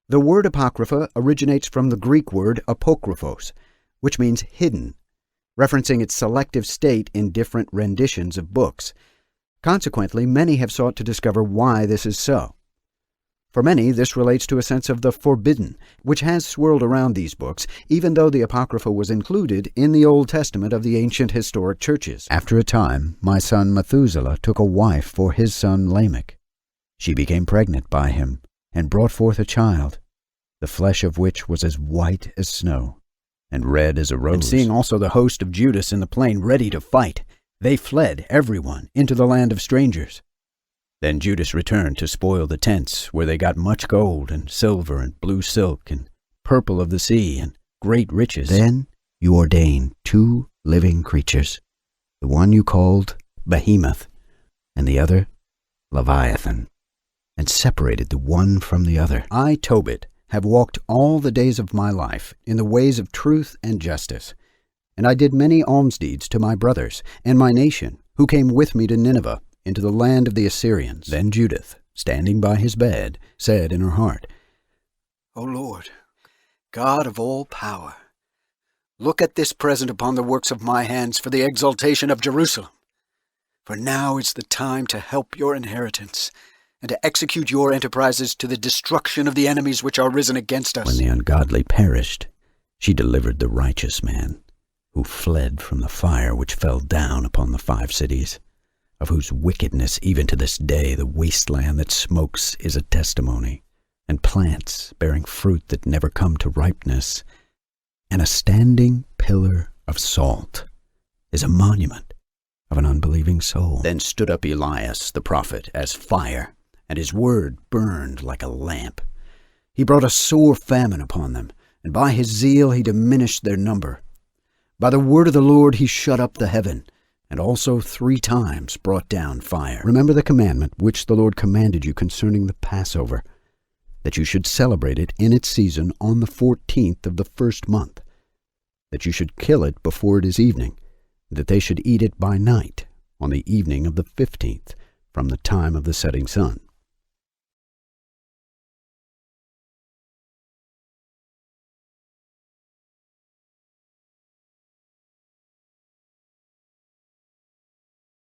The word Apocrypha originates from the Greek word apokryphos, which means hidden, referencing its selective state in different renditions of books. Consequently, many have sought to discover why this is so. For many, this relates to a sense of the forbidden, which has swirled around these books, even though the Apocrypha was included in the Old Testament of the ancient historic churches. After a time, my son Methuselah took a wife for his son Lamech. She became pregnant by him, and brought forth a child, the flesh of which was as white as snow, and red as a rose. And seeing also the host of Judas in the plain ready to fight, they fled, everyone, into the land of strangers. Then Judas returned to spoil the tents, where they got much gold, and silver, and blue silk, and purple of the sea, and great riches. Then you ordained 2 living creatures, the one you called Behemoth, and the other Leviathan, and separated the one from the other. I, Tobit, have walked all the days of my life in the ways of truth and justice, and I did many almsdeeds to my brothers and my nation, who came with me to Nineveh, into the land of the Assyrians. Then Judith, standing by his bed, said in her heart, O Lord, God of all power, look at this present upon the works of my hands for the exaltation of Jerusalem. For now is the time to help your inheritance, and to execute your enterprises to the destruction of the enemies which are risen against us. When the ungodly perished, she delivered the righteous man, who fled from the fire which fell down upon the 5 cities, of whose wickedness even to this day the wasteland that smokes is a testimony, and plants bearing fruit that never come to ripeness, and a standing pillar of salt is a monument of an unbelieving soul. Then stood up Elias the prophet as fire, and his word burned like a lamp. He brought a sore famine upon them, and by his zeal he diminished their number. By the word of the Lord he shut up the heaven, and also 3 times brought down fire. Remember the commandment which the Lord commanded you concerning the Passover, that you should celebrate it in its season on the 14th of the 1st month, that you should kill it before it is evening, that they should eat it by night on the evening of the 15th from the time of the setting sun.